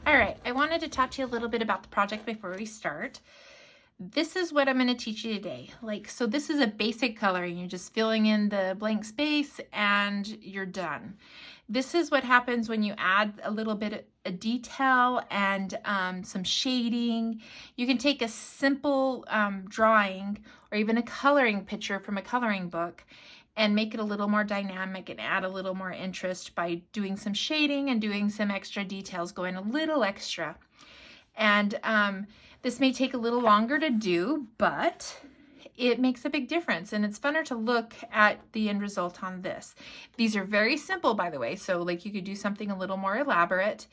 All right, I wanted to talk to you a little bit about the project before we start. This is what I'm going to teach you today. So this is a basic coloring. You're just filling in the blank space and you're done. This is what happens when you add a little bit of detail and some shading. You can take a simple drawing or even a coloring picture from a coloring book and make it a little more dynamic and add a little more interest by doing some shading and doing some extra details, going a little extra. And this may take a little longer to do, but it makes a big difference, and it's funner to look at the end result on this. These are very simple, by the way, so like you could do something a little more elaborate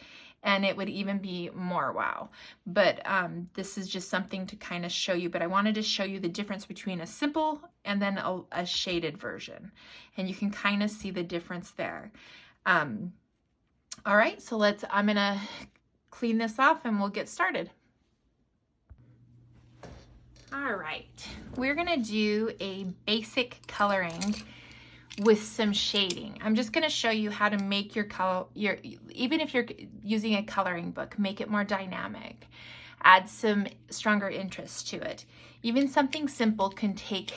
and it would even be more wow. But this is just something to kind of show you, but I wanted to show you the difference between a simple and then a shaded version, and you can kind of see the difference there. All right, so I'm gonna clean this off and we'll get started. All right, we're gonna do a basic coloring with some shading. I'm just gonna show you how to make your color, even if you're using a coloring book, make it more dynamic, add some stronger interest to it. Even something simple can take,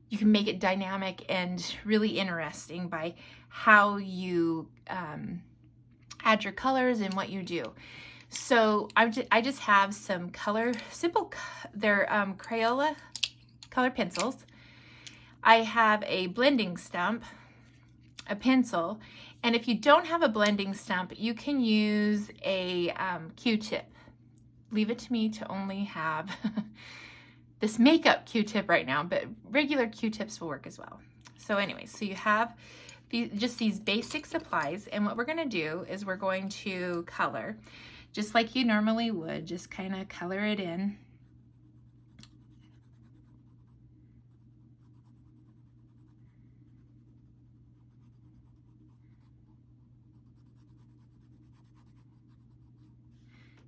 you can make it dynamic and really interesting by how you add your colors and what you do. So I just have some they're Crayola color pencils. I have a blending stump, a pencil, and if you don't have a blending stump, you can use a Q-tip. Leave it to me to only have this makeup Q-tip right now, but regular Q-tips will work as well. So anyway, so you have just these basic supplies, and what we're going to do is we're going to color just like you normally would, just kind of color it in.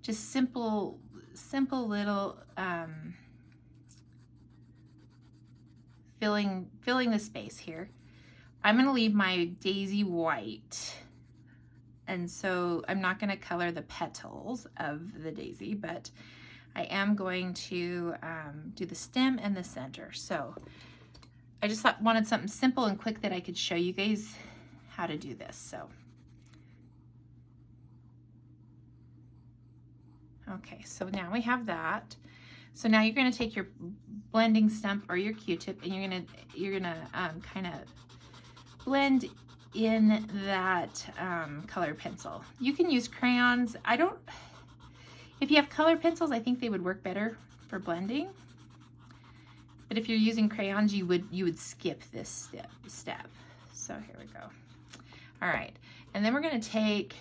Just simple little filling the space here. I'm going to leave my daisy white, and so I'm not going to color the petals of the daisy, but I am going to do the stem and the center. So I just wanted something simple and quick that I could show you guys how to do this. So okay, so now we have that. So now you're going to take your blending stump or your Q-tip, and you're gonna kind of blend in that color pencil. You can use crayons. If you have color pencils, I think they would work better for blending. But if you're using crayons, you would skip this step. So here we go. All right, and then we're going to take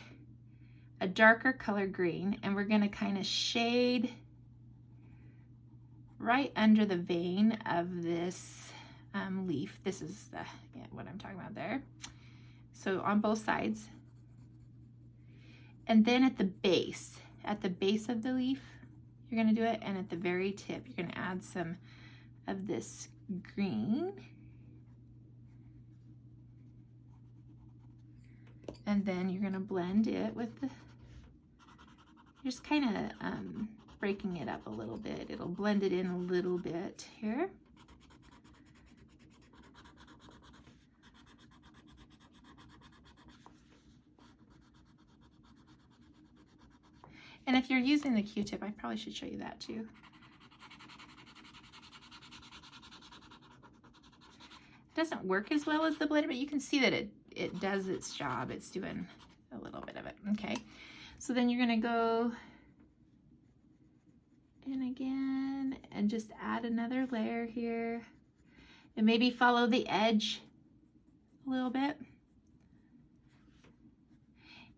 a darker color green, and we're going to kind of shade right under the vein of this leaf. This is what I'm talking about there. So on both sides. And then at the base of the leaf, you're going to do it, and at the very tip, you're going to add some of this green. And then you're going to blend it with just kind of breaking it up a little bit. It'll blend it in a little bit here. And if you're using the Q-tip, I probably should show you that too. It doesn't work as well as the blender, but you can see that it does its job. It's doing a little bit of it. Okay, so then you're going to go in again and just add another layer here, and maybe follow the edge a little bit.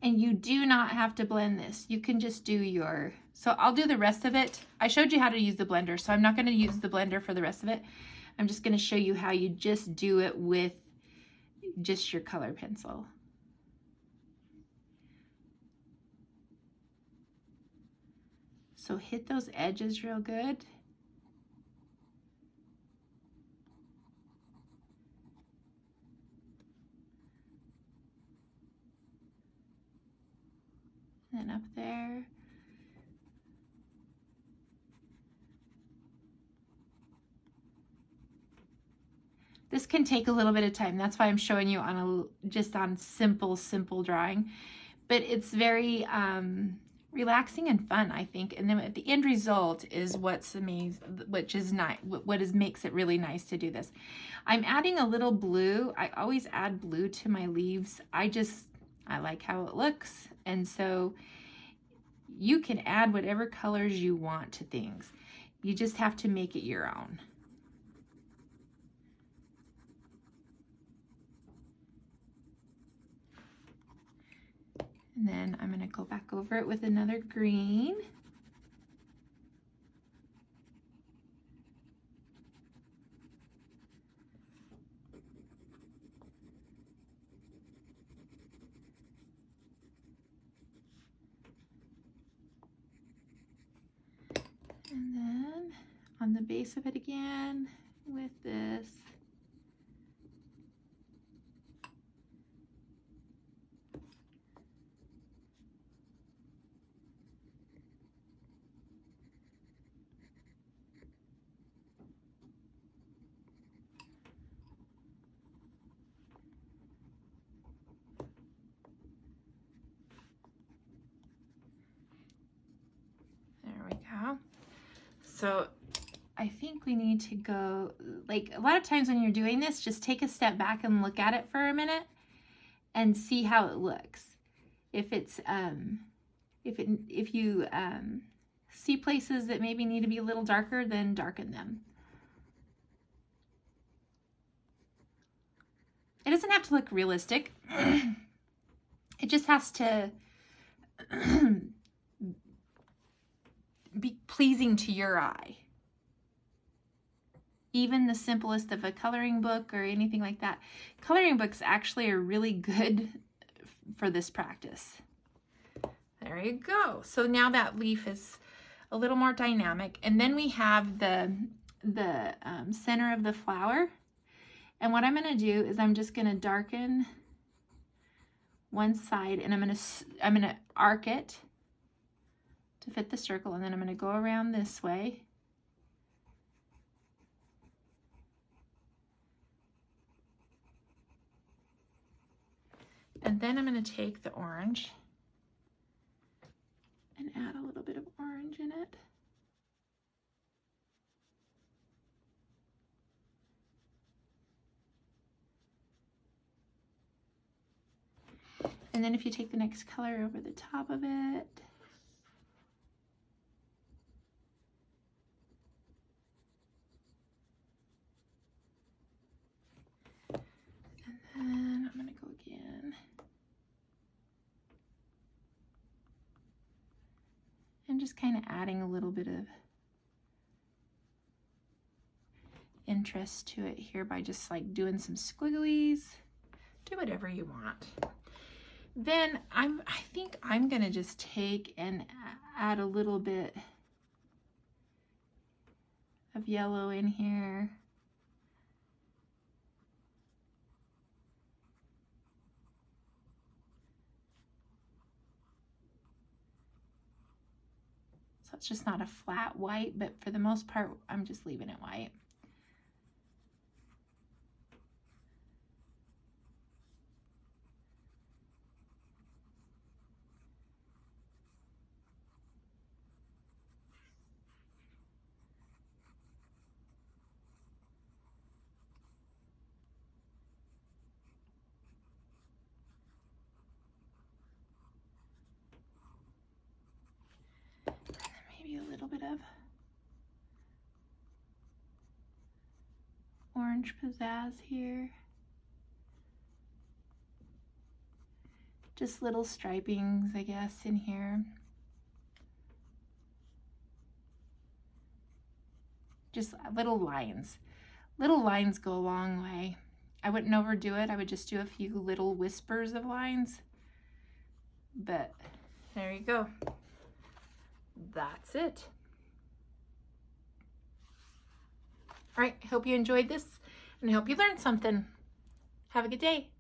And you do not have to blend this. You can just do so I'll do the rest of it. I showed you how to use the blender, so I'm not going to use the blender for the rest of it. I'm just going to show you how you just do it with just your color pencil. So hit those edges real good. then up there. This can take a little bit of time. That's why I'm showing you on just on simple drawing, but it's very relaxing and fun, I think. And then the end result is what's amazing, which is nice. Makes it really nice to do this. I'm adding a little blue. I always add blue to my leaves. I like how it looks, and so you can add whatever colors you want to things. You just have to make it your own. And then I'm going to go back over it with another green. And then on the base of it again with this. So I think we need to go, like a lot of times when you're doing this, just take a step back and look at it for a minute and see how it looks. If it's, if you see places that maybe need to be a little darker, then darken them. It doesn't have to look realistic. It just has to be pleasing to your eye. Even the simplest of a coloring book or anything like that. Coloring books actually are really good for this practice. There you go. So now that leaf is a little more dynamic. And then we have the center of the flower. And what I'm going to do is I'm just going to darken one side, and I'm going to arc it to fit the circle, and then I'm going to go around this way. And then I'm going to take the orange and add a little bit of orange in it. And then if you take the next color over the top of it, and then I'm going to go again. And just kind of adding a little bit of interest to it here by just like doing some squigglies. Do whatever you want. Then I think I'm going to just take and add a little bit of yellow in here. So it's just not a flat white, but for the most part, I'm just leaving it white. A little bit of orange pizzazz here. Just little stripings, I guess, in here. Just little lines. Little lines go a long way. I wouldn't overdo it. I would just do a few little whispers of lines. But there you go. That's it. All right, I hope you enjoyed this and I hope you learned something. Have a good day.